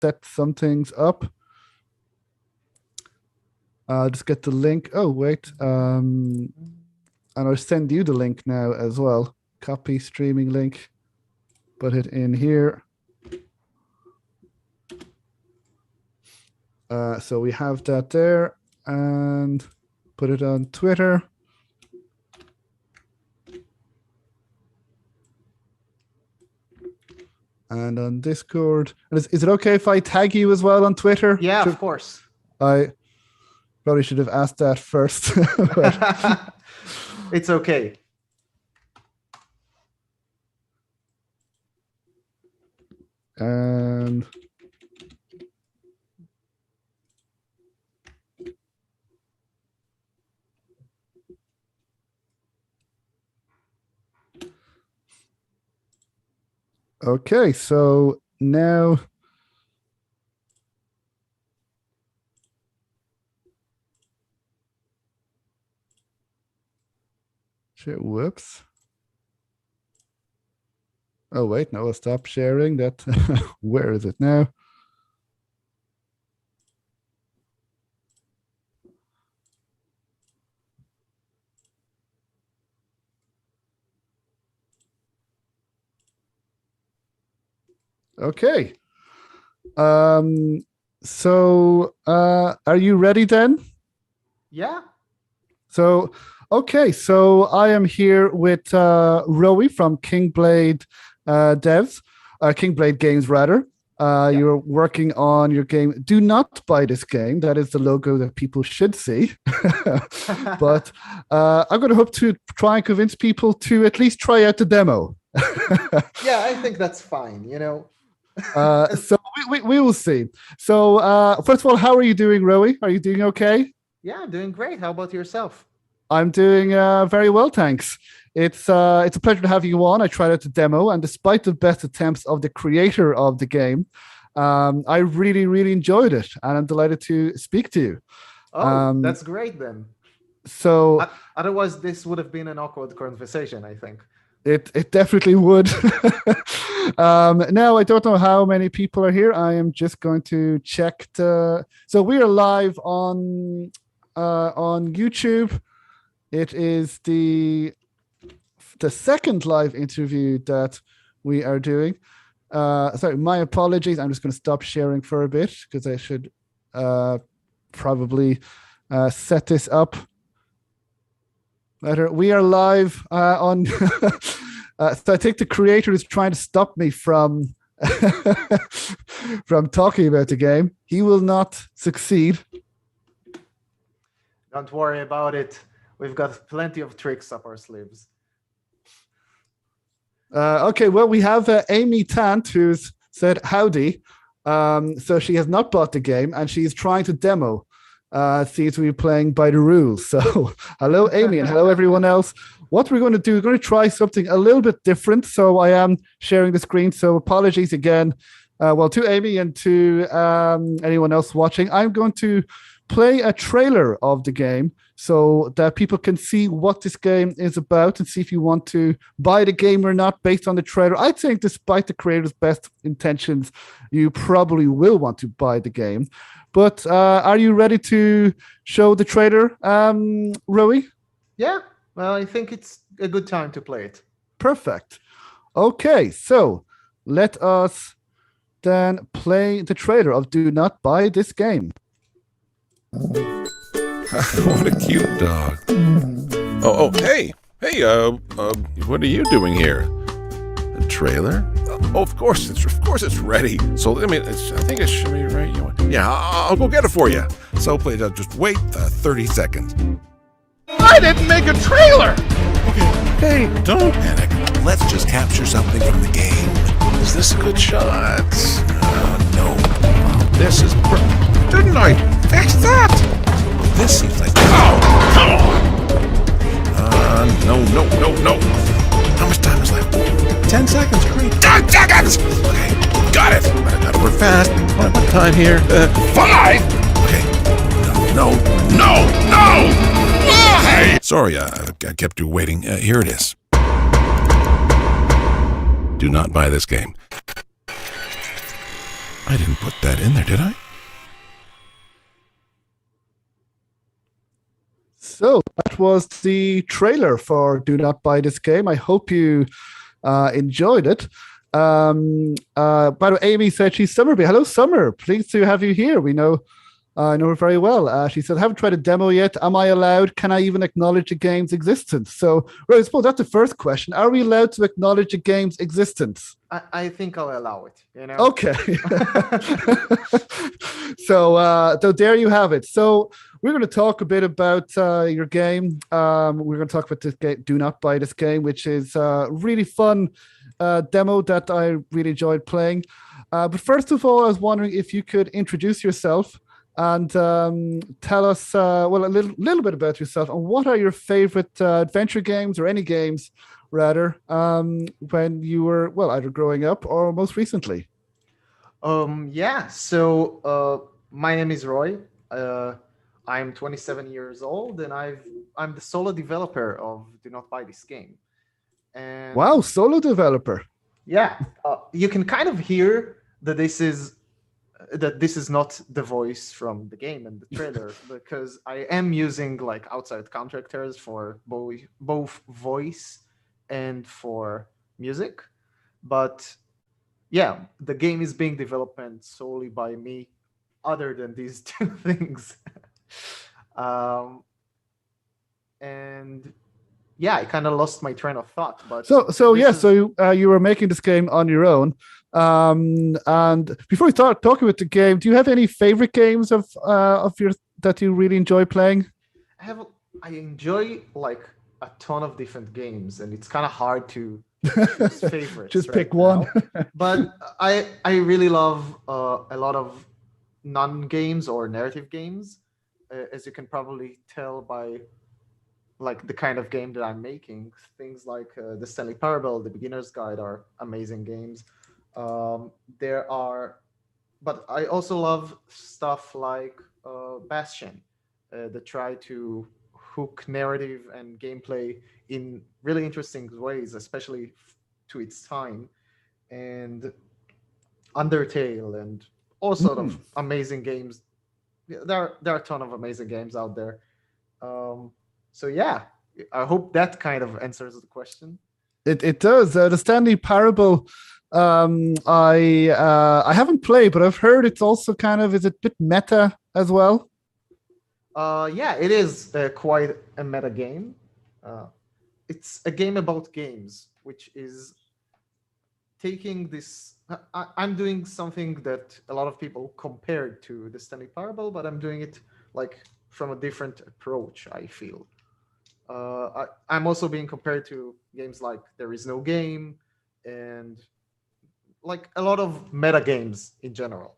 set some things up. I'll just get the link. Oh, wait. And I'll send you the link now as well. Copy streaming link. Put it in here. So we have that there, and put it on Twitter. And on Discord. And is it okay if I tag you as well on Twitter? Yeah, of course. I probably should have asked that first. It's okay. And okay, so now shit, whoops. Oh wait, no, I'll stop sharing that. Where is it now? Okay. So are you ready then? Yeah. So okay, so I am here with Rowie from Kingblade Devs, Kingblade Games rather. You're working on your game. Do not buy this game. That is the logo that people should see. But I'm going to hope to try and convince people to at least try out the demo. Yeah, I think that's fine, you know. So we will see. So first of all, how are you doing, Rowie? Are you doing okay? Yeah, I'm doing great. How about yourself? I'm doing very well, thanks. It's a pleasure to have you on. I tried out the demo, and despite the best attempts of the creator of the game, I really, really enjoyed it, and I'm delighted to speak to you. Oh, that's great then. So otherwise, this would have been an awkward conversation, I think. It definitely would. Now, I don't know how many people are here. I am just going to check the. So we are live on YouTube. It is the second live interview that we are doing. Sorry, my apologies. I'm just going to stop sharing for a bit because I should probably set this up better. We are live on. So I think the creator is trying to stop me from from talking about the game. He will not succeed. Don't worry about it. We've got plenty of tricks up our sleeves. Okay, well, we have Amy Tant, who's said howdy. So she has not bought the game, and she's trying to demo. Seems we're playing by the rules. So hello, Amy, and hello, everyone else. What we're going to do, we're going to try something a little bit different. So I am sharing the screen. So apologies again. Well, to Amy and to anyone else watching, I'm going to play a trailer of the game so that people can see what this game is about and see if you want to buy the game or not based on the trailer. I think despite the creator's best intentions, you probably will want to buy the game. But are you ready to show the trailer, Rowie? Yeah, well, I think it's a good time to play it. Perfect. Okay, so let us then play the trailer of Do Not Buy This Game. What a cute dog. Oh, hey, what are you doing here? A trailer? Oh, of course it's ready. So I think it should be right. Yeah, I'll go get it for you. So please, just wait 30 seconds. I didn't make a trailer! Okay, hey, don't panic. Let's just capture something from the game. Is this a good shot? No. This is Didn't I fix that? This seems like... Oh, come on! No. How much time is left? 10 seconds, great. 10 seconds! Okay, got it. But I gotta work fast. What time here? 5! Okay. No! Why? Sorry, I kept you waiting. Here it is. Do not buy this game. I didn't put that in there, did I? So that was the trailer for Do Not Buy This Game. I hope you enjoyed it. By the way, Amy said she's Summerby. Hello, Summer. Pleased to have you here. We know I know her very well. She said, I haven't tried a demo yet. Am I allowed? Can I even acknowledge a game's existence? So, I suppose that's the first question. Are we allowed to acknowledge a game's existence? I think I'll allow it. Okay. So there you have it. So we're going to talk a bit about your game. We're going to talk about this game, Do Not Buy This Game, which is a really fun demo that I really enjoyed playing. But first of all, I was wondering if you could introduce yourself and tell us, a little bit about yourself and what are your favorite adventure games or any games, rather, when you were, either growing up or most recently. So my name is Roy. I'm 27 years old, and I'm the solo developer of Do Not Buy This Game. And wow, solo developer. Yeah, you can kind of hear that this is not the voice from the game and the trailer because I am using like outside contractors for both voice and for music, but yeah, the game is being developed solely by me, other than these two things. And yeah, I kind of lost my train of thought. But so you were making this game on your own. And before we start talking about the game, do you have any favorite games of your that you really enjoy playing? I enjoy like a ton of different games, and it's kind of hard to choose favorites. Just pick one. But I really love a lot of non-games or narrative games, as you can probably tell by like the kind of game that I'm making. Things like the Stanley Parable, the Beginner's Guide are amazing games. But I also love stuff like Bastion that try to hook narrative and gameplay in really interesting ways, especially to its time, and Undertale and all sort of amazing games. There are a ton of amazing games out there. So yeah, I hope that kind of answers the question. It does. The Stanley Parable. I haven't played, but I've heard it's also is a bit meta as well. Yeah, it is quite a meta game. It's a game about games, which is taking this. I'm doing something that a lot of people compared to the Stanley Parable, but I'm doing it like from a different approach, I feel. I'm also being compared to games like There Is No Game and like a lot of meta games in general.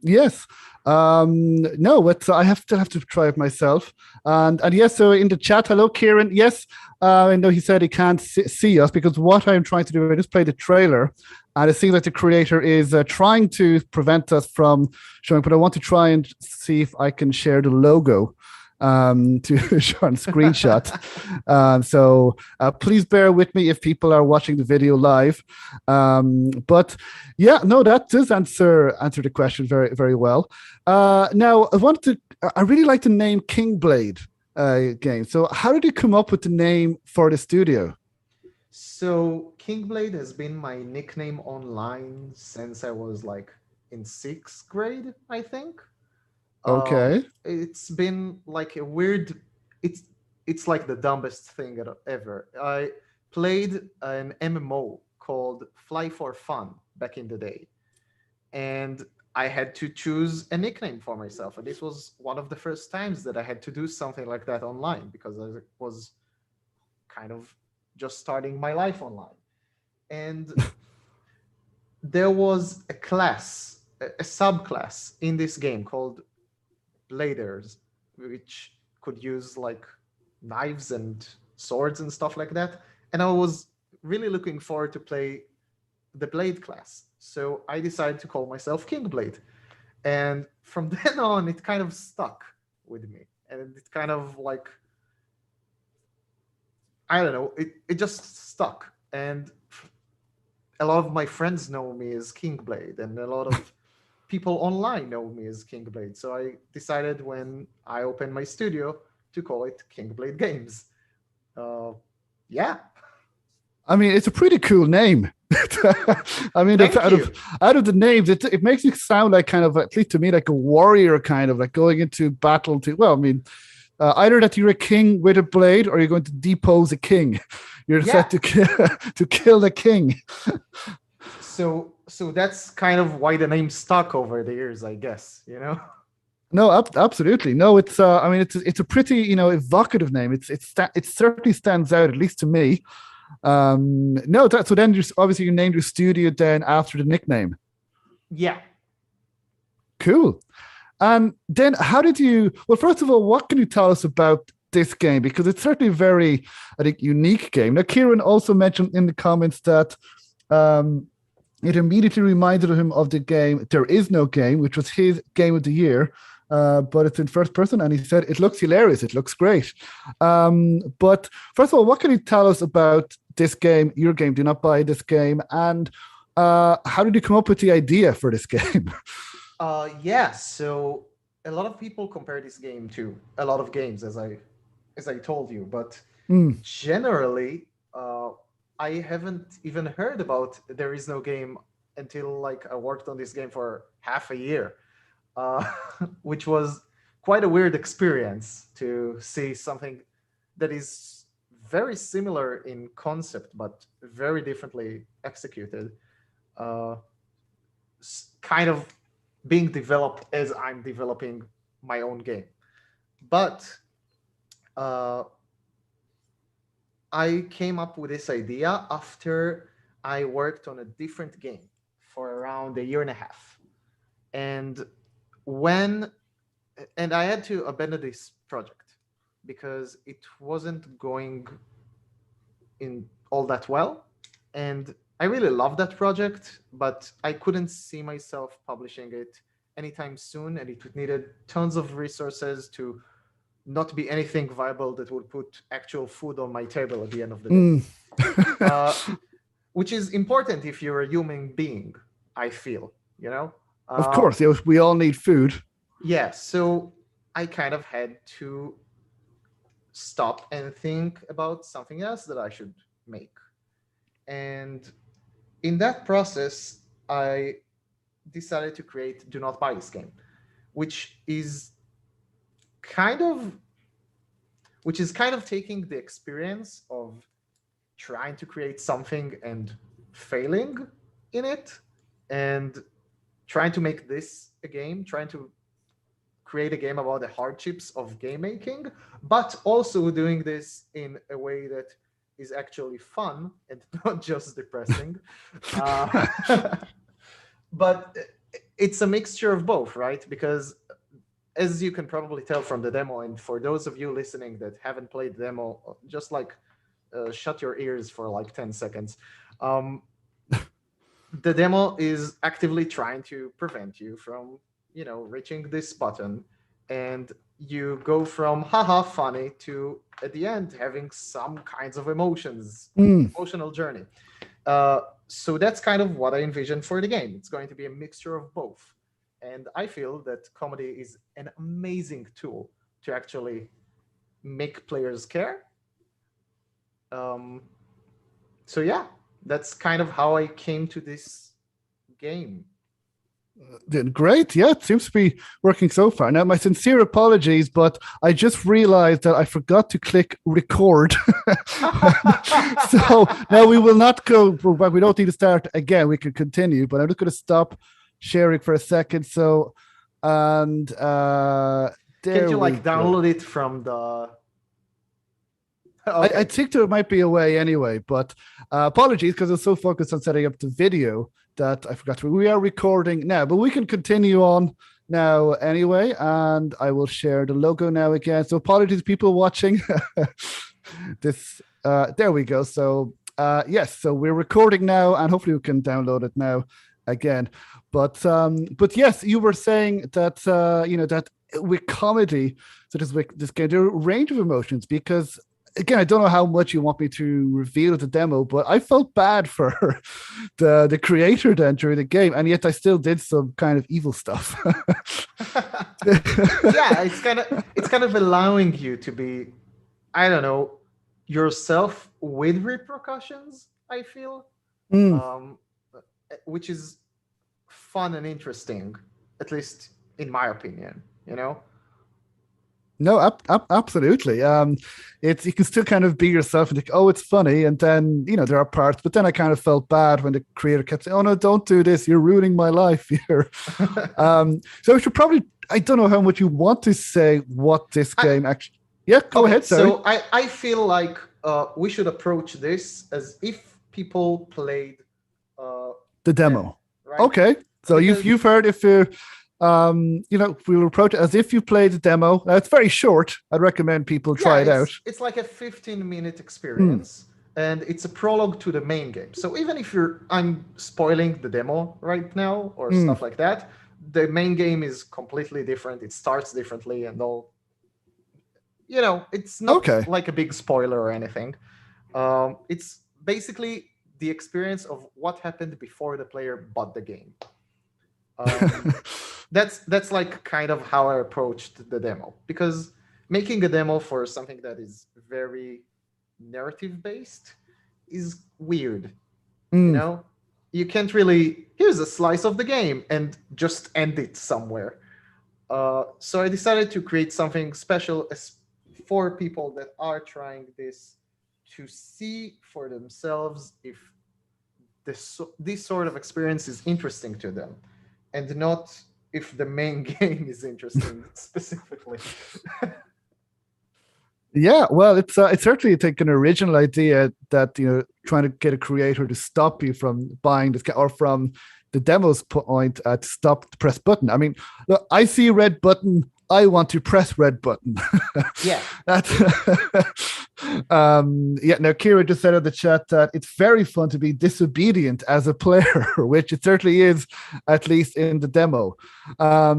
Yes. No, but I still have to try it myself. And yes, so in the chat, hello, Kieran. Yes, I know he said he can't see us because what I'm trying to do, I just played the trailer, and it seems like the creator is trying to prevent us from showing, but I want to try and see if I can share the logo to show on screenshot. So please bear with me if people are watching the video live. But yeah, no, that does answer the question very, very well. Now I really like the name Kingblade game. So how did you come up with the name for the studio? So Kingblade has been my nickname online since I was like in 6th grade, I think. Okay. It's been like a weird. It's like the dumbest thing ever. I played an MMO called Fly for Fun back in the day, and I had to choose a nickname for myself. And this was one of the first times that I had to do something like that online because I was kind of just starting my life online. And there was a class, a subclass in this game called Bladers, which could use like knives and swords and stuff like that. And I was really looking forward to play the Blade class. So I decided to call myself Kingblade. And from then on, it kind of stuck with me. And it kind of like, I don't know, it just stuck. And a lot of my friends know me as Kingblade, and a lot of people online know me as Kingblade. So I decided when I opened my studio to call it Kingblade Games. Uh, yeah. I mean, it's a pretty cool name. I mean, Thank out you. of out of the names, it makes you sound like kind of, at least to me, like a warrior, kind of like going into battle to. Well, I mean, either that you're a king with a blade, or you're going to depose a king. You're Yeah. set to to kill the king. So that's kind of why the name stuck over the years, I guess. No, absolutely. No, it's. I mean, it's a pretty, evocative name. It certainly stands out, at least to me. No, so then obviously you named your studio then after the nickname. Yeah. Cool. And then how did you? Well, first of all, what can you tell us about this game? Because it's certainly a very, I think, unique game. Now, Kieran also mentioned in the comments that it immediately reminded him of the game There Is No Game, which was his game of the year. But it's in first person, and he said it looks hilarious. It looks great. But first of all, what can you tell us about this game, your game? Do not buy this game. And how did you come up with the idea for this game? Yeah. So a lot of people compare this game to a lot of games, as I told you, but Mm, generally, I haven't even heard about There Is No Game until like I worked on this game for half a year, uh, which was quite a weird experience to see something that is very similar in concept but very differently executed, uh, kind of being developed as I'm developing my own game. But uh, I came up with this idea after I worked on a different game for around a year and a half. And when and I had to abandon this project because it wasn't going in all that well. And I really loved that project, but I couldn't see myself publishing it anytime soon, and it needed tons of resources to not be anything viable that would put actual food on my table at the end of the day. mm. Uh, which is important if you're a human being, I feel, you know? Of Uh, course, we all need food. yeah, so I kind of had to stop and think about something else that I should make. And in that process, I decided to create Do Not Buy This Game, which is kind of taking the experience of trying to create something and failing in it, and trying to make this a game, trying to create a game about the hardships of game making, but also doing this in a way that is actually fun and not just depressing. Uh, but it's a mixture of both, right? Because as you can probably tell from the demo, and for those of you listening that haven't played the demo, just like shut your ears for like 10 seconds. Um, the demo is actively trying to prevent you from, reaching this button, and you go from haha funny to at the end having some kinds of Mm. emotional journey. So that's kind of what I envisioned for the game. It's going to be a mixture of both. And I feel that comedy is an amazing tool to actually make players care. Um, so yeah, that's kind of how I came to this game. Great. Yeah, it seems to be working so far. Now, my sincere apologies, but I just realized that I forgot to click record. So now we will not go, but we don't need to start again. We can continue, but I'm just going to stop sharing for a second. So, and there Can't you we like go. download it from the? I think there might be a way anyway, but apologies because I was so focused on setting up the video that I forgot to. We are recording now, but we can continue on now anyway, and I will share the logo now again. So apologies, people watching. This there we go. So yes, so we're recording now, and hopefully we can download it now again. But yes, you were saying that that with comedy, so this game, there are a range of emotions because again, I don't know how much you want me to reveal the demo, but I felt bad for the creator then during the game, and yet I still did some kind of evil stuff. Yeah, it's kind of allowing you to be, I don't know, yourself with repercussions, I feel. Mm. Um, which is fun and interesting, at least in my opinion, you know? No, absolutely. It's you can still kind of be yourself and think, oh, it's funny, and then there are parts. But then I kind of felt bad when the creator kept saying, "Oh no, don't do this! You're ruining my life here." So we should probably. I don't know how much you want to say what this game actually. Yeah, go ahead. Sorry. So I feel like we should approach this as if people played the demo. Right? Okay, so Because, you've heard if we will approach it as if you played the demo. Now, it's very short. I'd recommend people try it out. It's like a 15-minute experience, and it's a prologue to the main game. So even if I'm spoiling the demo right now or stuff like that, the main game is completely different. It starts differently and all. It's not like a big spoiler or anything. It's basically the experience of what happened before the player bought the game. That's like kind of how I approached the demo, because making a demo for something that is very narrative based is weird. You can't really, here's a slice of the game and just end it somewhere. So I decided to create something special for people that are trying this, to see for themselves if this sort of experience is interesting to them, and not if the main game is interesting specifically. Yeah, well, it's certainly an original idea that trying to get a creator to stop you from buying this or from the demo's point to stop the press button. I mean, look, I see a red button. I want to press red button. Yeah. That's Now Kira just said in the chat that it's very fun to be disobedient as a player, which it certainly is, at least in the demo. I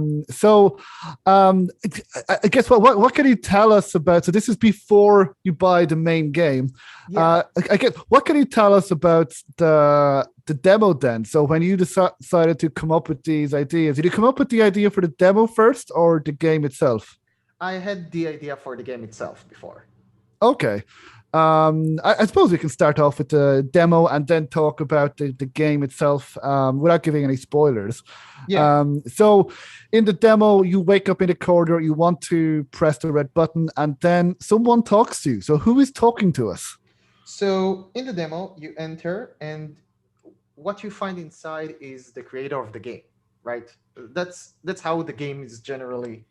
guess what can you tell us about? So this is before you buy the main game. Yeah. I guess what can you tell us about the demo then? So when you decided to come up with these ideas, did you come up with the idea for the demo first or the game itself? I had the idea for the game itself before. Okay. I suppose we can start off with the demo and then talk about the game itself without giving any spoilers. Yeah. So in the demo, you wake up in the corridor, you want to press the red button, and then someone talks to you. So who is talking to us? So in the demo, you enter, and what you find inside is the creator of the game, right? That's how the game is generally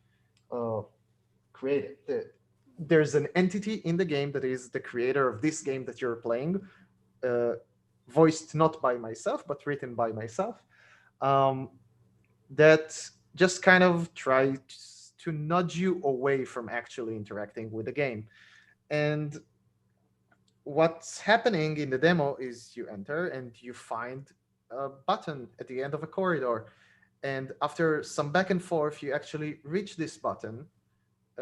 created. There's an entity in the game that is the creator of this game that you're playing, voiced not by myself, but written by myself, that just kind of tries to nudge you away from actually interacting with the game. And what's happening in the demo is you enter and you find a button at the end of a corridor. And after some back and forth, you actually reach this button,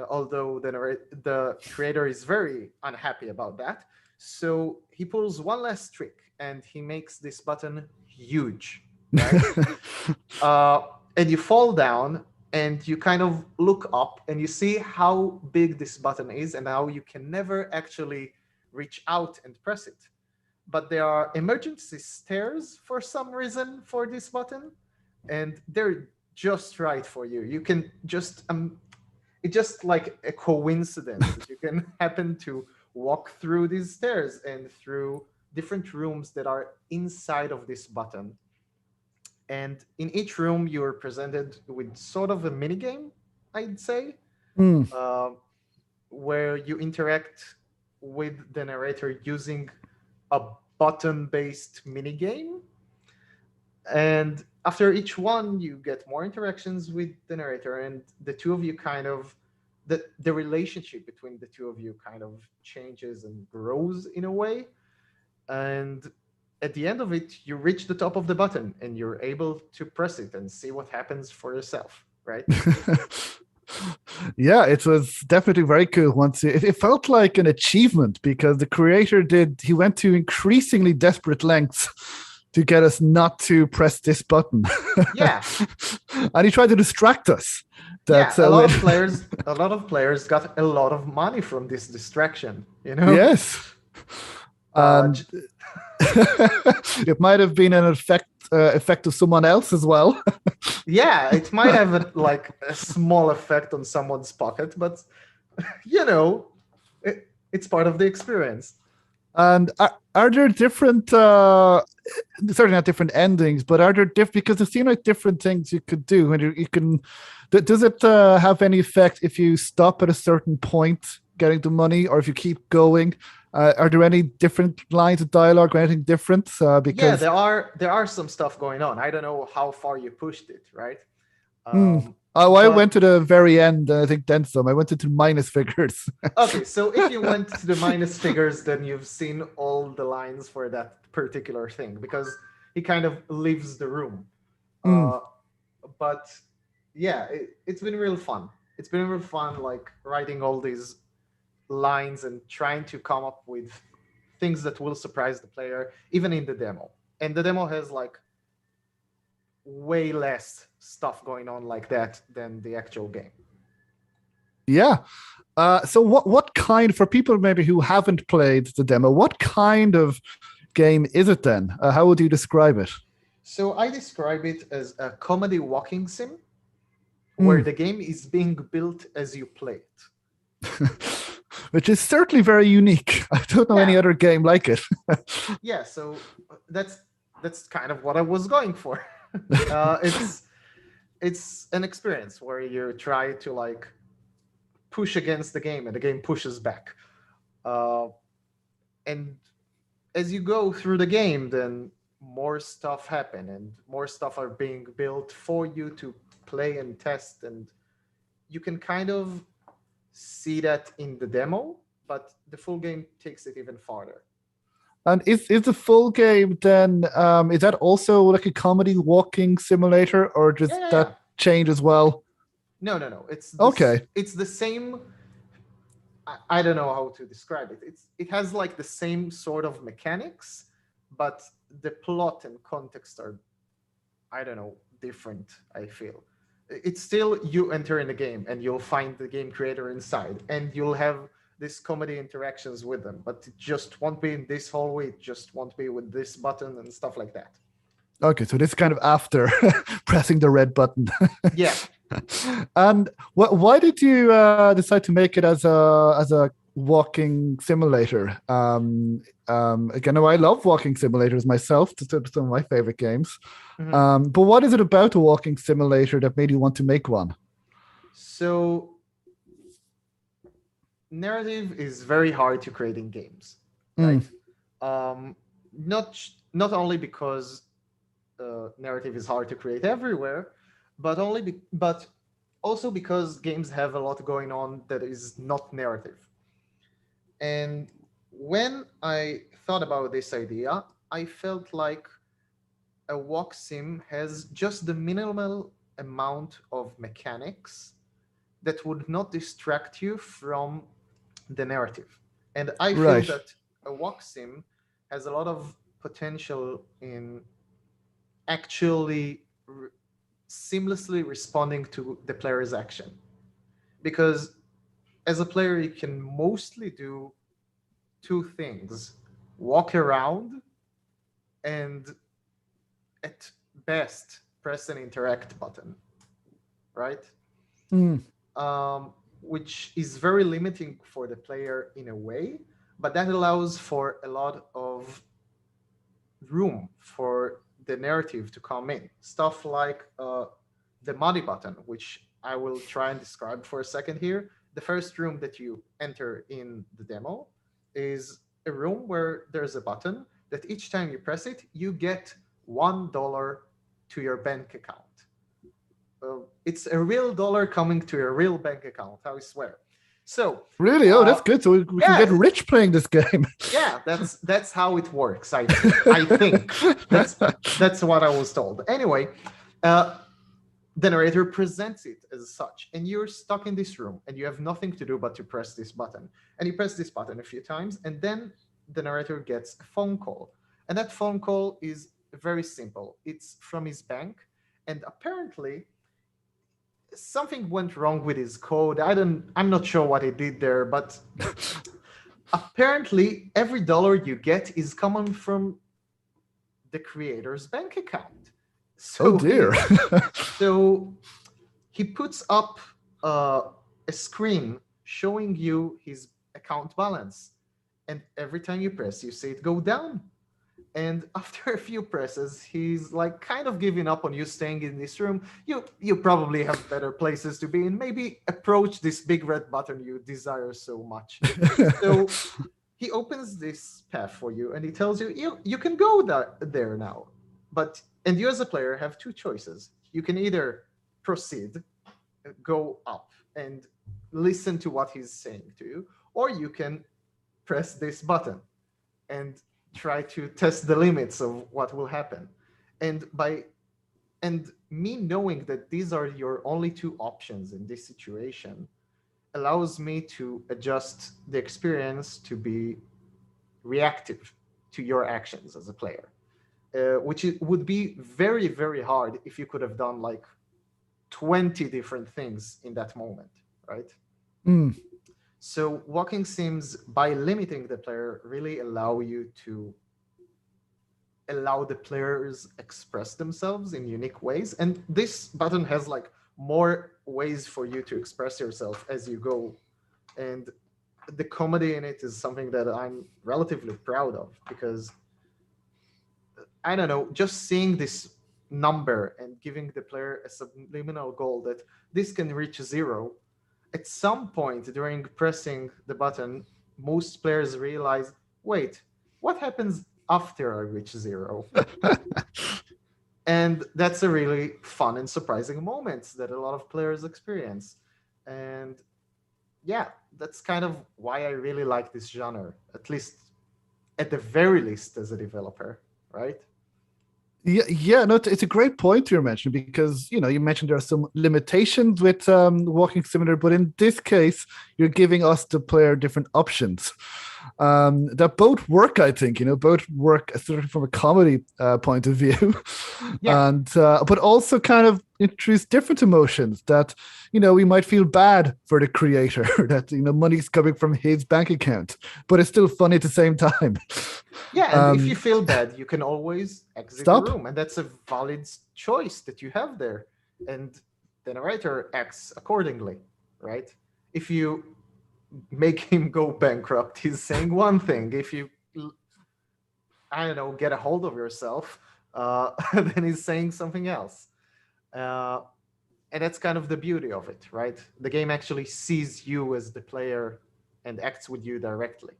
although the creator is very unhappy about that. So he pulls one last trick and he makes this button huge. Right? And you fall down and you kind of look up and you see how big this button is and how you can never actually reach out and press it. But there are emergency stairs for some reason for this button, and they're just right for you. You can just it's just like a coincidence that you can happen to walk through these stairs and through different rooms that are inside of this button. And in each room, you're presented with sort of a mini game, I'd say, where you interact with the narrator using a button-based mini game. And after each one, you get more interactions with the narrator, and the two of you kind of, the relationship between the two of you kind of changes and grows in a way. And at the end of it, you reach the top of the button and you're able to press it and see what happens for yourself, right? Yeah, it was definitely very cool. It felt like an achievement because the creator he went to increasingly desperate lengths to get us not to press this button. Yeah. And he tried to distract us. Yeah, a lot of players got a lot of money from this distraction, you know? Yes. And it might have been an effect of someone else as well. Yeah, it might have a small effect on someone's pocket, but you know, it's part of the experience. And are there different, certainly not different endings, but are there because it seems like different things you could do when you can. Does it have any effect if you stop at a certain point getting the money, or if you keep going? Are there any different lines of dialogue or anything different? Because there are some stuff going on. I don't know how far you pushed it, right? I went to the very end, and I think then some. I went to minus figures. Okay, so if you went to the minus figures, then you've seen all the lines for that particular thing, because he kind of leaves the room. But yeah, it's been real fun. It's been real fun, like writing all these lines and trying to come up with things that will surprise the player, even in the demo. And the demo has like way less stuff going on like that than the actual game. Yeah. So what kind, for people maybe who haven't played the demo, what kind of game is it then? How would you describe it? So I describe it as a comedy walking sim where the game is being built as you play it. Which is certainly very unique. I don't know any other game like it. Yeah, so that's kind of what I was going for. It's an experience where you try to like push against the game and the game pushes back. And as you go through the game, then more stuff happen and more stuff are being built for you to play and test, and you can kind of see that in the demo, but the full game takes it even farther. And is the full game then, is that also like a comedy walking simulator, or does that change as well? No. It's the same. I don't know how to describe it. It has like the same sort of mechanics, but the plot and context are, I don't know, different, I feel. It's still you enter in the game and you'll find the game creator inside and you'll have this comedy interactions with them, but it just won't be in this hallway, it just won't be with this button and stuff like that. Okay, so this is kind of after pressing the red button. Yeah. And why did you decide to make it as a walking simulator? Again, I love walking simulators myself. It's some of my favorite games. Mm-hmm. But what is it about a walking simulator that made you want to make one? So, narrative is very hard to create in games, right? Not only because narrative is hard to create everywhere, but also because games have a lot going on that is not narrative. And when I thought about this idea, I felt like a walk sim has just the minimal amount of mechanics that would not distract you from the narrative. And I feel that a walk sim has a lot of potential in actually seamlessly responding to the player's action. Because as a player, you can mostly do two things: walk around and at best press an interact button, right? Which is very limiting for the player in a way, but that allows for a lot of room for the narrative to come in. Stuff like the money button, which I will try and describe for a second here. The first room that you enter in the demo is a room where there's a button that each time you press it, you get $1 to your bank account. It's a real dollar coming to your real bank account, I swear. So really, that's good. So we can get rich playing this game. Yeah, that's how it works. I think that's what I was told. Anyway, the narrator presents it as such, and you're stuck in this room and you have nothing to do but to press this button. And you press this button a few times, and then the narrator gets a phone call. And that phone call is very simple. It's from his bank, and apparently something went wrong with his code. I'm not sure what he did there, but apparently every dollar you get is coming from the creator's bank account. So Oh dear. so he puts up a screen showing you his account balance, and every time you press, you see it go down. And after a few presses, he's like kind of giving up on you staying in this room. You probably have better places to be in. Maybe approach this big red button you desire so much. So he opens this path for you, and he tells you you can go there now. And you as a player have two choices. You can either proceed, go up, and listen to what he's saying to you, or you can press this button and try to test the limits of what will happen. And me knowing that these are your only two options in this situation allows me to adjust the experience to be reactive to your actions as a player, which would be very, very hard if you could have done like 20 different things in that moment, right? Mm. So walking sims, by limiting the player, really allow the players express themselves in unique ways. And this button has like more ways for you to express yourself as you go. And the comedy in it is something that I'm relatively proud of, because I don't know, just seeing this number and giving the player a subliminal goal that this can reach 0. At some point during pressing the button, most players realize, wait, what happens after I reach 0? And that's a really fun and surprising moment that a lot of players experience. And yeah, that's kind of why I really like this genre, at the very least as a developer, right? Yeah, no, it's a great point you're mentioning, because you mentioned there are some limitations with Walking Simulator, but in this case, you're giving us the player different options that both work. I think both work certainly from a comedy point of view, Yeah. and but also kind of introduce different emotions that we might feel bad for the creator that money's coming from his bank account, but it's still funny at the same time. Yeah, and if you feel bad, you can always exit Stop. the room, and that's a valid choice that you have there. And the narrator acts accordingly, right? If you make him go bankrupt, he's saying one thing. If you, I don't know, get a hold of yourself, then he's saying something else. And that's kind of the beauty of it, right? The game actually sees you as the player and acts with you directly.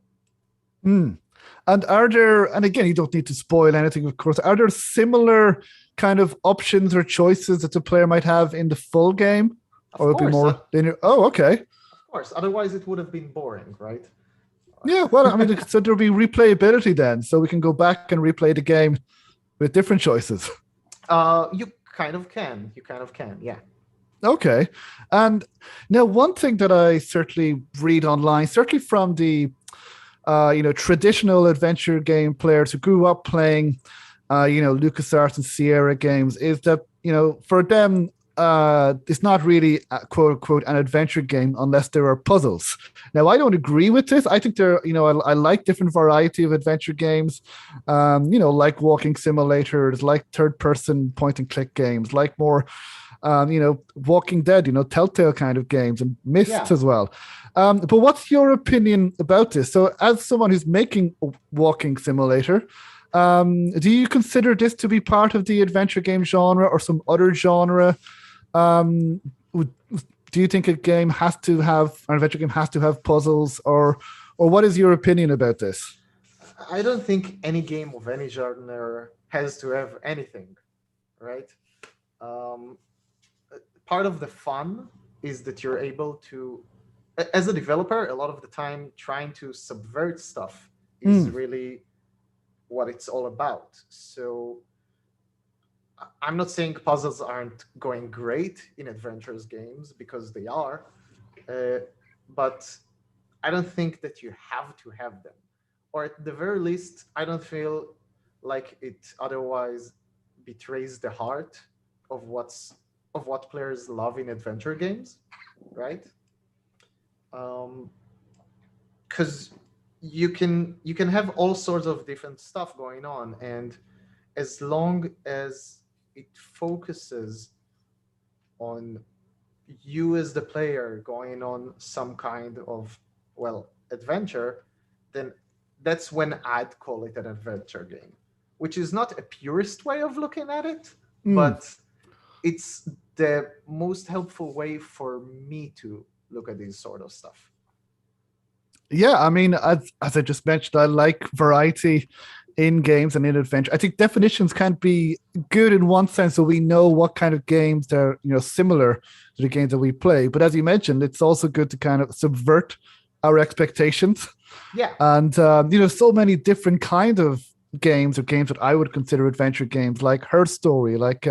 Mm. And are there, and again, you don't need to spoil anything, of course, are there similar kind of options or choices that the player might have in the full game? Or would it be more linear? Oh, okay. Of course. Otherwise, it would have been boring, right? Yeah, well, I mean, so there'll be replayability then, so we can go back and replay the game with different choices. You kind of can. Yeah. Okay. And now one thing that I certainly read online, certainly from the traditional adventure game players who grew up playing LucasArts and Sierra games, is that for them it's not really quote unquote an adventure game unless there are puzzles. Now I don't agree with this. I think I like different variety of adventure games, like walking simulators, like third person point and click games, like more Walking Dead, Telltale kind of games, and Myst as well. But what's your opinion about this? So as someone who's making a walking simulator, do you consider this to be part of the adventure game genre or some other genre? Do you think an adventure game has to have puzzles, or what is your opinion about this? I don't think any game of any genre has to have anything, right? Part of the fun is that you're able to, as a developer, a lot of the time trying to subvert stuff is really what it's all about. So I'm not saying puzzles aren't going great in adventures games, because they are, uh, but I don't think that you have to have them, or at the very least, I don't feel like it otherwise betrays the heart of what players love in adventure games, right? Um, because you can have all sorts of different stuff going on, and as long as it focuses on you as the player going on some kind of, well, adventure, then that's when I'd call it an adventure game, which is not a purist way of looking at it, Mm. but it's the most helpful way for me to look at this sort of stuff. Yeah, I mean, as I just mentioned, I like variety in games and in adventure. I think definitions can be good in one sense, so we know what kind of games they're similar to the games that we play. But as you mentioned, it's also good to kind of subvert our expectations. Yeah. And so many different kind of games or games that I would consider adventure games, like Her Story, like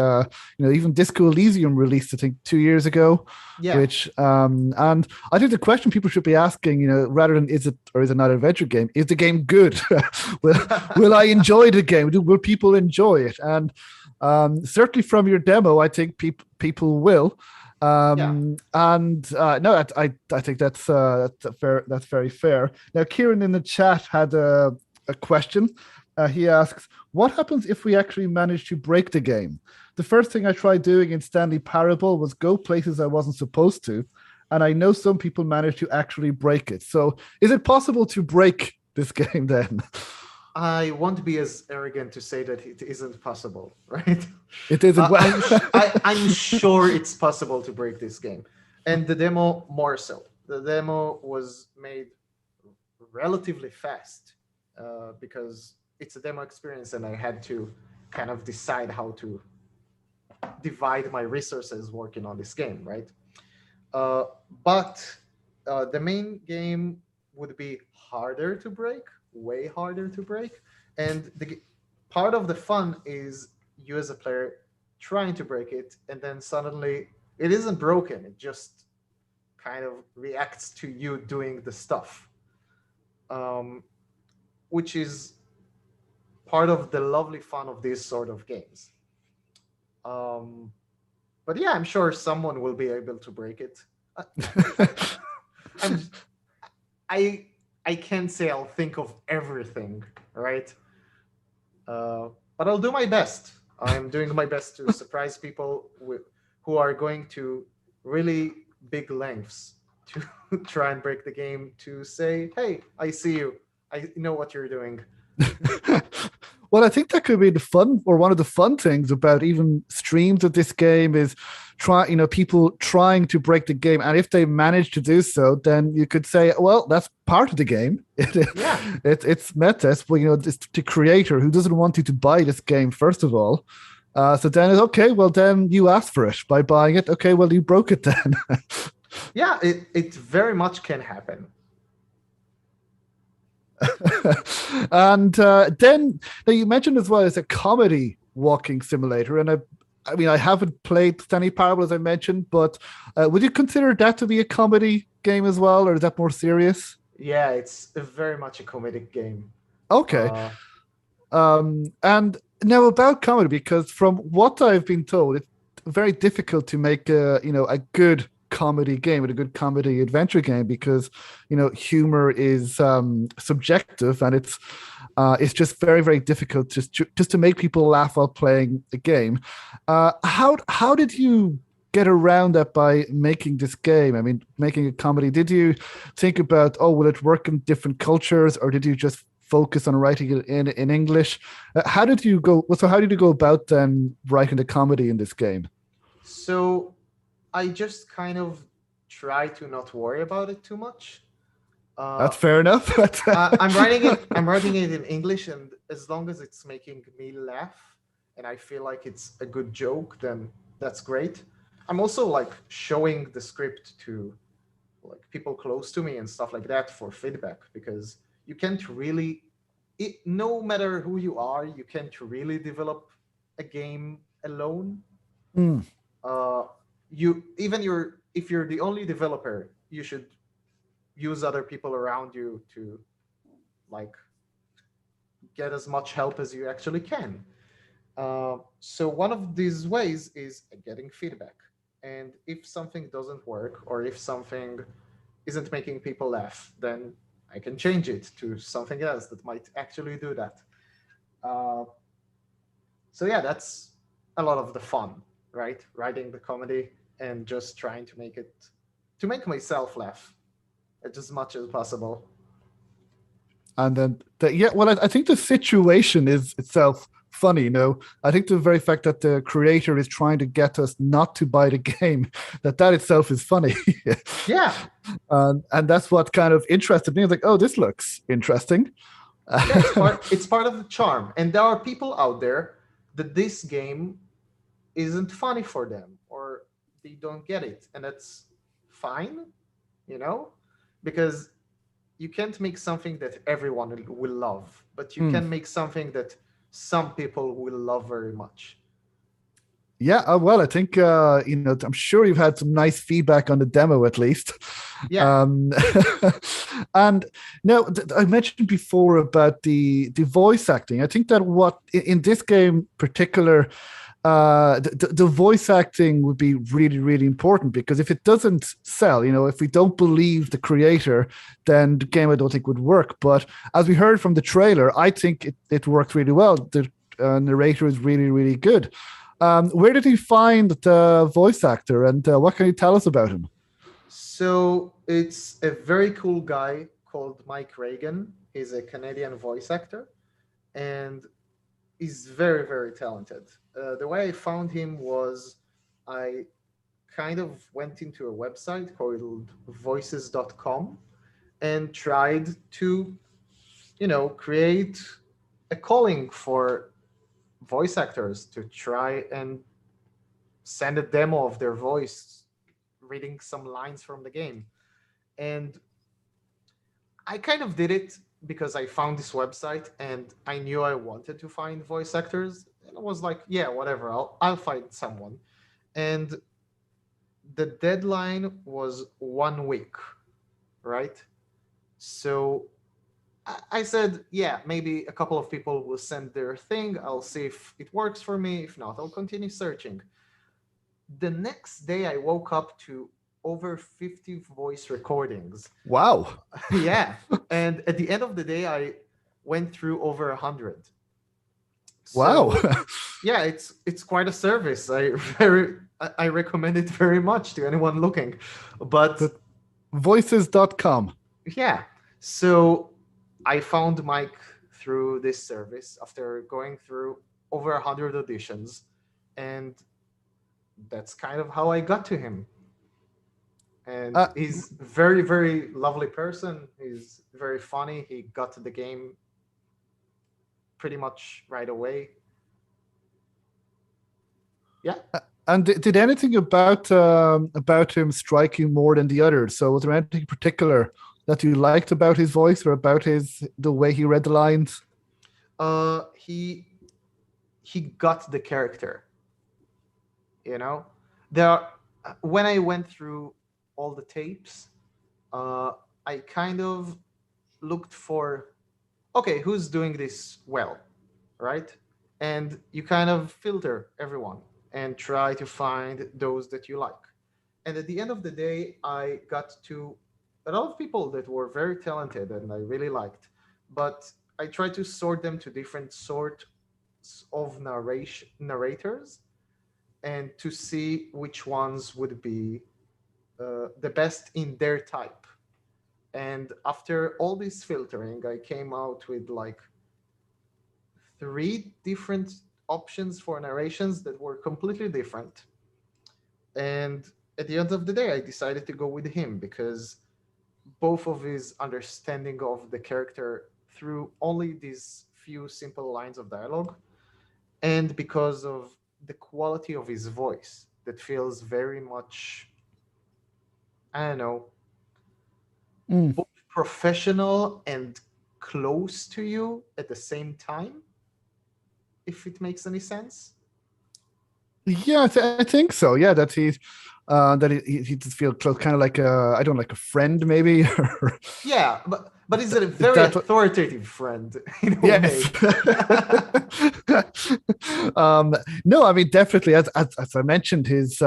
even Disco Elysium released I think 2 years ago. Yeah. Which and I think the question people should be asking, rather than is it or is it not an adventure game, is the game good? will I enjoy the game? Will people enjoy it? And certainly from your demo, I think people will. Yeah. And no, I think that's very fair. Now, Kieran in the chat had a question. He asks, "What happens if we actually manage to break the game? The first thing I tried doing in Stanley Parable was go places I wasn't supposed to, and I know some people manage to actually break it. So, is it possible to break this game then?" I won't be as arrogant to say that it isn't possible, right? It isn't. I'm sure it's possible to break this game, and the demo more so. The demo was made relatively fast because it's a demo experience, and I had to kind of decide how to divide my resources working on this game, right? Uh, but the main game would be harder to break, way harder to break, and part of the fun is you as a player trying to break it, and then suddenly it isn't broken; it just kind of reacts to you doing the stuff, um, which is part of the lovely fun of these sort of games. Um, but yeah, I'm sure someone will be able to break it. I'm, I I can't say I'll think of everything, right? But I'll do my best. I'm doing my best to surprise people who are going to really big lengths to try and break the game, to say, "Hey, I see you. I know what you're doing." Well, I think that could be the fun, or one of the fun things about even streams of this game is people trying to break the game. And if they manage to do so, then you could say, well, that's part of the game. Yeah. It's meta. It's, it's the creator who doesn't want you to buy this game, first of all. So then it's okay, well, then you asked for it by buying it. Okay, well, you broke it then. Yeah, it very much can happen. And then now you mentioned as well, it's a comedy walking simulator, and I mean, I haven't played Stanley Parable as I mentioned, but would you consider that to be a comedy game as well, or is that more serious? Yeah, it's very much a comedic game. Okay. And now about comedy, because from what I've been told, it's very difficult to make a good comedy game and a good comedy adventure game, because humor is subjective, and it's just very, very difficult just to make people laugh while playing a game. How did you get around that by making this game? I mean, making a comedy, did you think about, will it work in different cultures, or did you just focus on writing it in English? How did you go about then writing the comedy in this game? So I just kind of try to not worry about it too much. That's fair enough. I'm writing it in English, and as long as it's making me laugh and I feel like it's a good joke, then that's great. I'm also like showing the script to like people close to me and stuff like that for feedback, because you can't really, no matter who you are, you can't really develop a game alone. Mm. If you're the only developer, you should use other people around you to like get as much help as you actually can. So one of these ways is getting feedback. And if something doesn't work, or if something isn't making people laugh, then I can change it to something else that might actually do that. Uh, so yeah, that's a lot of the fun, right? Writing the comedy and just trying to make myself laugh as much as possible. And then, well, I think the situation is itself funny. I think the very fact that the creator is trying to get us not to buy the game, that itself is funny. Yeah, And that's what kind of interested me. I was like, oh, this looks interesting. yeah, it's part of the charm. And there are people out there that this game isn't funny for them, or they don't get it, and that's fine, you know, because you can't make something that everyone will love, but you Hmm. can make something that some people will love very much. Yeah, well, I think I'm sure you've had some nice feedback on the demo at least. Yeah. And now I mentioned before about the voice acting. I think that what in this game particular, the voice acting would be really, really important, because if it doesn't sell, if we don't believe the creator, then the game I don't think would work. But as we heard from the trailer, I think it worked really well. The narrator is really, really good. Where did he find the voice actor, and what can you tell us about him? So it's a very cool guy called Mike Reagan. He's a Canadian voice actor, and he's very, very talented. The way I found him was I kind of went into a website called voices.com and tried to, create a calling for voice actors to try and send a demo of their voice reading some lines from the game. And I kind of did it because I found this website and I knew I wanted to find voice actors. And I was like, yeah, whatever, I'll find someone. And the deadline was 1 week, right? So I said, yeah, maybe a couple of people will send their thing. I'll see if it works for me. If not, I'll continue searching. The next day, I woke up to over 50 voice recordings. Wow. Yeah. And at the end of the day, I went through over 100. Wow. So, yeah, it's quite a service. I recommend it very much to anyone looking. But voices.com. yeah, so I found Mike through this service after going through over 100 auditions, and that's kind of how I got to him. And he's very, very lovely person. He's very funny. He got to the game pretty much right away. Yeah. And did anything about him strike you more than the others? So was there anything particular that you liked about his voice, or about the way he read the lines? He got the character. When I went through all the tapes, I kind of looked for, okay, who's doing this well, right? And you kind of filter everyone and try to find those that you like. And at the end of the day, I got to a lot of people that were very talented and I really liked, but I tried to sort them to different sorts of narrators, and to see which ones would be the best in their type. And after all this filtering, I came out with like 3 different options for narrations that were completely different. And at the end of the day, I decided to go with him because both of his understanding of the character through only these few simple lines of dialogue, and because of the quality of his voice that feels very much, I don't know, both professional and close to you at the same time, if it makes any sense. Yeah, I think so. Yeah, that he just feels close, kind of like I don't know, like a friend maybe. Yeah, but he's a Is very that what? authoritative friend in a Yes. way. um, no, I mean definitely. As I mentioned, his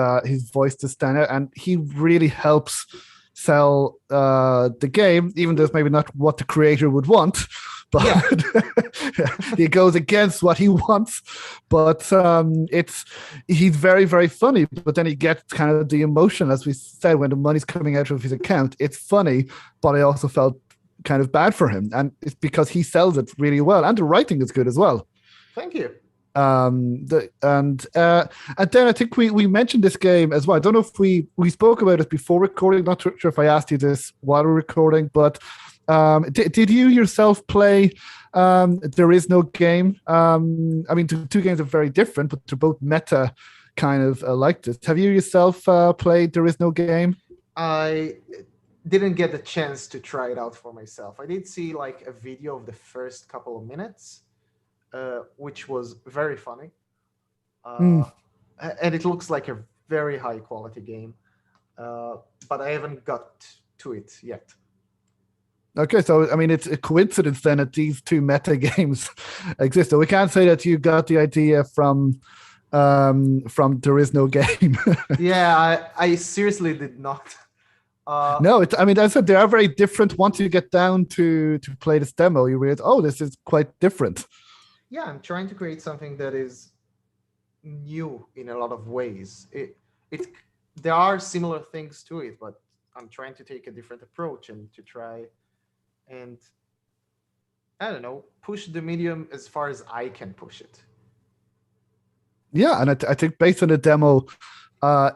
voice does stand out, and he really helps sell the game, even though it's maybe not what the creator would want. But Yeah. he goes against what he wants. But it's he's very very funny. But then he gets kind of the emotion, as we said, when the money's coming out of his account. It's funny, but I also felt kind of bad for him, and it's because he sells it really well, and the writing is good as well. Thank you. And then I think we mentioned this game as well. I don't know if we spoke about it before recording. Not sure if I asked you this while we're recording, but did you yourself play There Is No Game? I mean, the two games are very different, but they're both meta kind of like this. Have you yourself played There Is No Game? I didn't get the chance to try it out for myself. I did see like a video of the first couple of minutes, which was very funny. Mm. Uh, and it looks like a very high quality game, uh, but I haven't got to it yet. Okay, so I mean, it's a coincidence then that these two meta games exist. So we can't say that you got the idea from There Is No Game. Yeah, I seriously did not. No, it's. I mean, as I said, they are very different. Once you get down to play this demo, you realize, oh, this is quite different. Yeah, I'm trying to create something that is new in a lot of ways. It there are similar things to it, but I'm trying to take a different approach and to try and I don't know, push the medium as far as I can push it. Yeah, and I think based on the demo,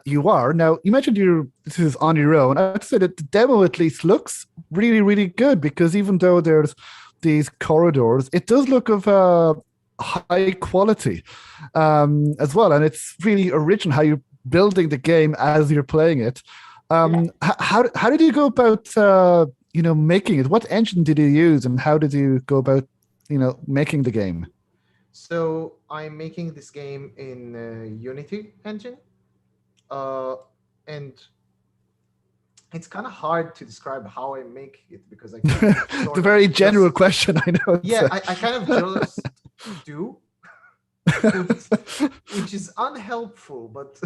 you are now. You mentioned this is on your own. I'd say that the demo at least looks really, really good because even though there's these corridors, it does look of high quality as well, and it's really original how you're building the game as you're playing it. Yeah. How did you go about making it? What engine did you use, and how did you go about making the game? So I'm making this game in Unity engine, uh, and it's kind of hard to describe how I make it because I kind of It's a sort of very general just question. I know. yeah, I kind of just do, which is unhelpful, but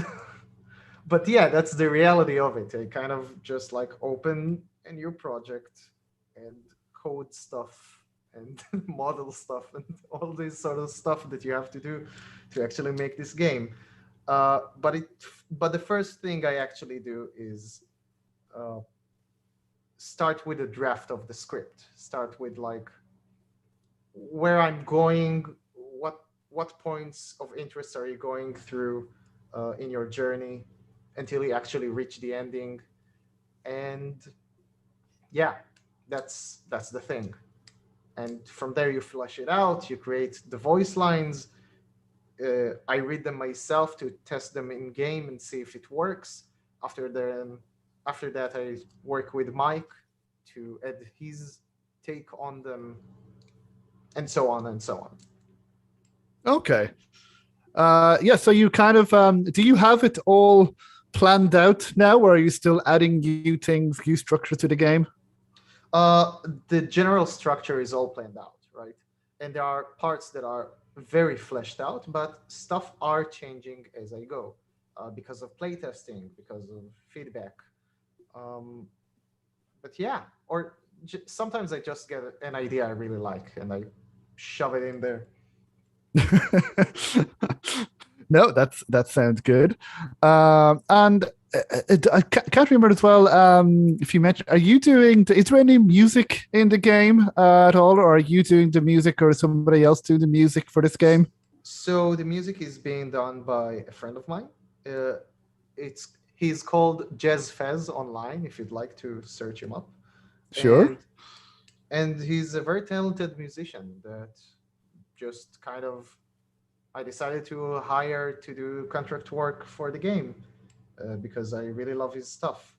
but yeah, that's the reality of it. I kind of just like open a new project and code stuff and model stuff and all this sort of stuff that you have to do to actually make this game. But the first thing I actually do is uh, start with a draft of the script. Start with like where I'm going, what points of interest are you going through in your journey until you actually reach the ending, and yeah, that's the thing. And from there you flesh it out. You create the voice lines. I read them myself to test them in game and see if it works. After that, I work with Mike to add his take on them, and so on and so on. Okay. Yeah. So you kind of do you have it all planned out now, or are you still adding new things, new structure to the game? The general structure is all planned out, right? And there are parts that are very fleshed out, but stuff are changing as I go because of playtesting, because of feedback. Um, but yeah, or sometimes I just get an idea I really like and I shove it in there. No, that sounds good. And I can't remember as well. If you mentioned, are you doing? Is there any music in the game at all, or are you doing the music, or is somebody else doing the music for this game? So the music is being done by a friend of mine. Uh, it's he's called Jazz Fez online. If you'd like to search him up, Sure. and he's a very talented musician that just kind of I decided to hire to do contract work for the game because I really love his stuff.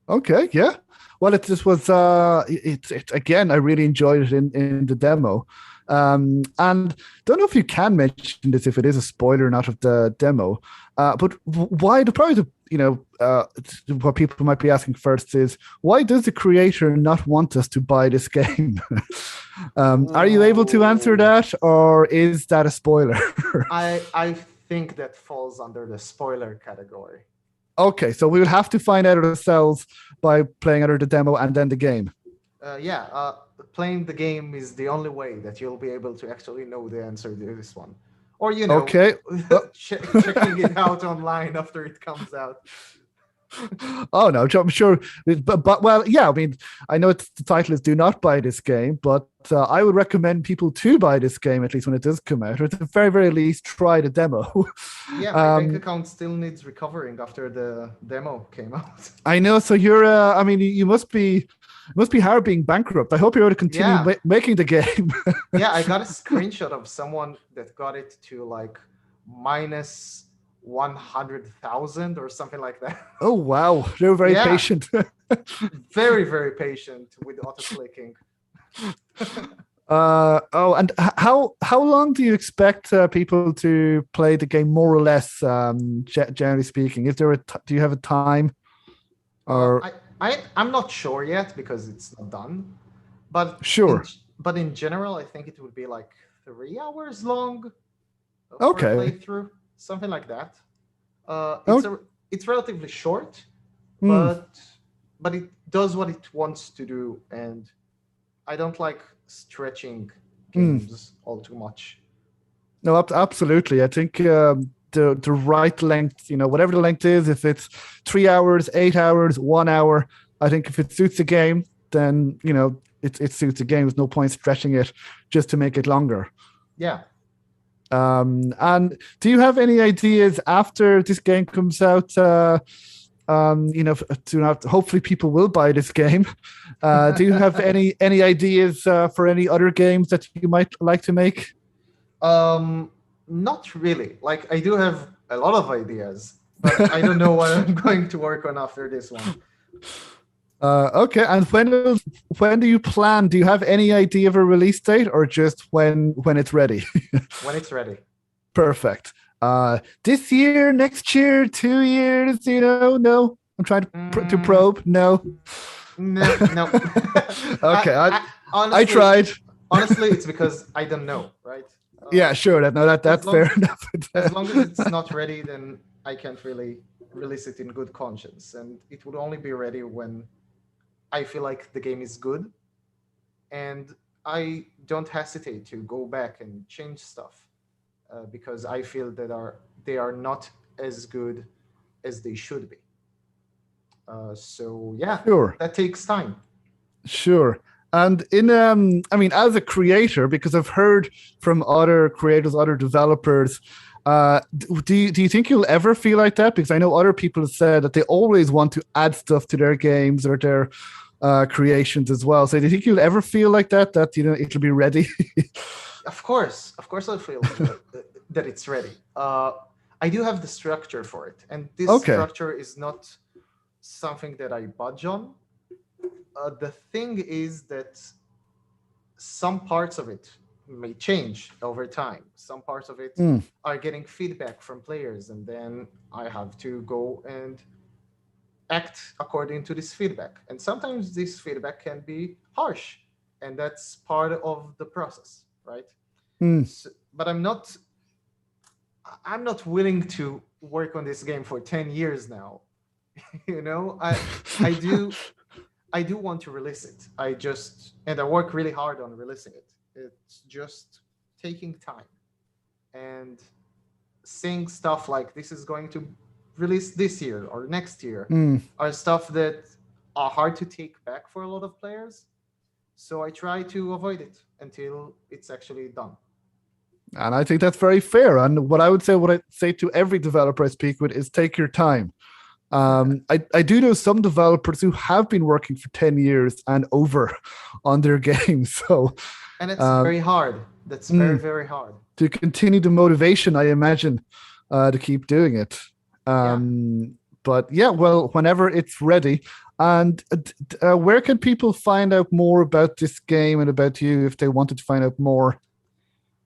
Okay, yeah. Well, it just was. It again. I really enjoyed it in the demo, and don't know if you can mention this if it is a spoiler, not of the demo. But why? The probably the what people might be asking first is why does the creator not want us to buy this game? Are you able to answer Ooh. that, or is that a spoiler? I think that falls under the spoiler category. Okay, so we will have to find out ourselves by playing either the demo and then the game. Yeah, playing the game is the only way that you'll be able to actually know the answer to this one. Or, Okay. checking it out online after it comes out. Oh no, I'm sure. But well, yeah. I mean, I know the title is "Do Not Buy This Game," but I would recommend people to buy this game at least when it does come out, or at the very very least try the demo. Yeah, my bank account still needs recovering after the demo came out. I know. So you're. I mean, you must be hard being bankrupt. I hope you're able to continue Yeah. making the game. Yeah, I got a screenshot of someone that got it to like minus 100,000 or something like that. Oh wow, you're very Yeah. patient. Very, very patient with auto clicking. And how long do you expect people to play the game, more or less? Generally speaking, is there do you have a time? Or I'm not sure yet because it's not done, but Sure. in general, I think it would be like 3 hours long for Okay. a playthrough, something like that. It's relatively short, Hmm. but it does what it wants to do, and I don't like stretching games all too much. No, absolutely. I think the right length, whatever the length is, if it's 3 hours, 8 hours, 1 hour, I think if it suits the game, then it suits the game. There's no point stretching it just to make it longer. Yeah. And do you have any ideas after this game comes out? Hopefully people will buy this game. Do you have any ideas for any other games that you might like to make? Not really. Like I do have a lot of ideas, but I don't know what I'm going to work on after this one. Okay, and when do you plan? Do you have any idea of a release date, or just when it's ready? When it's ready. Perfect. This year, next year, 2 years? No. I'm trying to probe. No. No, no. Okay, I, I tried. Honestly, it's because I don't know, right? Yeah, sure. That's fair enough. As long as it's not ready, then I can't really release it in good conscience, and it would only be ready when I feel like the game is good, and I don't hesitate to go back and change stuff because I feel that they are not as good as they should be. So yeah, Sure. that takes time. Sure. And I mean, as a creator, because I've heard from other creators, other developers, do you think you'll ever feel like that? Because I know other people have said that they always want to add stuff to their games or their creations as well. So do you think you'll ever feel like that? That it'll be ready? Of course, I feel that it's ready. I do have the structure for it, and this Okay. structure is not something that I budge on. The thing is that some parts of it may change over time. Some parts of it are getting feedback from players, and then I have to go and act according to this feedback. And sometimes this feedback can be harsh, and that's part of the process, right? So, but I'm not willing to work on this game for 10 years now. I do want to release it. I work really hard on releasing it. It's just taking time and saying stuff like this is going to release this year or next year are stuff that are hard to take back for a lot of players. So I try to avoid it until it's actually done. And I think that's very fair. And what I say to every developer I speak with is take your time. I do know some developers who have been working for 10 years and over on their games. So, and it's very hard. That's very, very hard. To continue the motivation, I imagine, to keep doing it. But yeah, well, whenever it's ready. And where can people find out more about this game and about you if they wanted to find out more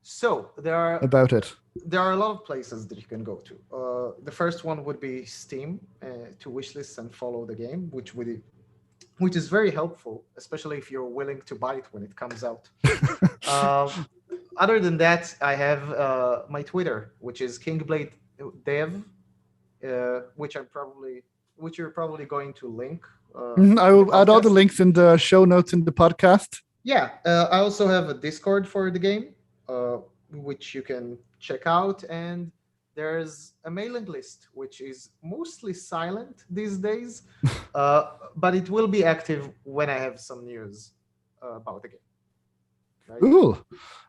So about it? there are a lot of places that you can go to. The first one would be Steam, to wishlist and follow the game, which is very helpful, especially if you're willing to buy it when it comes out. Other than that, I have my Twitter, which is Kingblade Dev, which you're probably going to link. I will add all the links in the show notes in the podcast. Yeah, I also have a Discord for the game, which you can check out, and there's a mailing list, which is mostly silent these days, but it will be active when I have some news about the game. Right? Cool.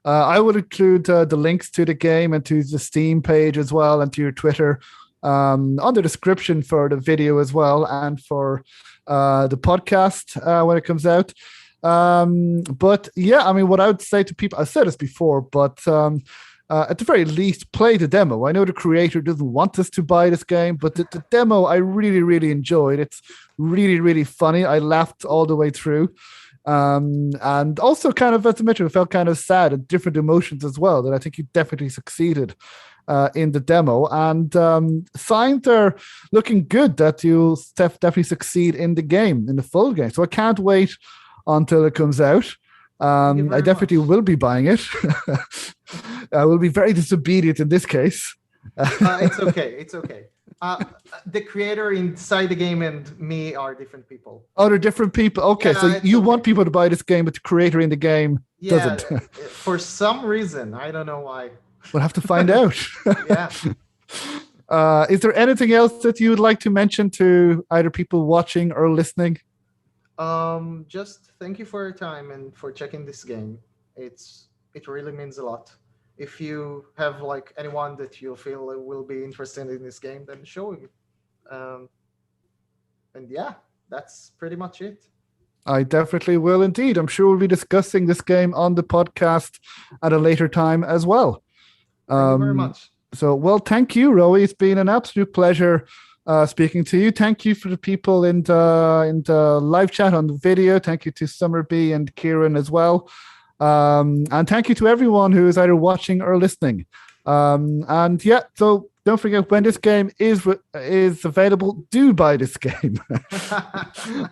I will include the links to the game and to the Steam page as well, and to your Twitter on the description for the video as well, and for the podcast when it comes out. But yeah, I mean, what I would say to people, I said this before, but at the very least, play the demo. I know the creator doesn't want us to buy this game, but the demo I really, really enjoyed. It's really, really funny. I laughed all the way through. And also kind of, as I mentioned, I felt kind of sad and different emotions as well, that I think you definitely succeeded in the demo. And signs are looking good that you'll definitely succeed in the game, in the full game. So I can't wait until it comes out. I definitely will be buying it. I will be very disobedient in this case. It's okay. It's okay. The creator inside the game and me are different people. Oh, they're different people. Okay, Yeah, so you okay. want people to buy this game, but the creator in the game doesn't. For some reason, I don't know why. We'll have to find out. Yeah. Is there anything else that you would like to mention to either people watching or listening? Just thank you for your time and for checking this game. It really means a lot. If you have like anyone that you feel will be interested in this game, then show him. And yeah, that's pretty much it. I definitely will indeed. I'm sure we'll be discussing this game on the podcast at a later time as well. Thank you very much. So, well, thank you, Rowie. It's been an absolute pleasure speaking to you. Thank you for the people in the live chat on the video. Thank you to Summerbee and Kieran as well. And thank you to everyone who is either watching or listening. And yeah, so don't forget, when this game is available, do buy this game.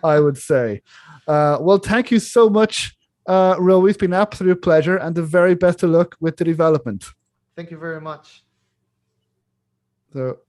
I would say. Well, thank you so much, Rowie. It's been an absolute pleasure, and the very best of luck with the development. Thank you very much. So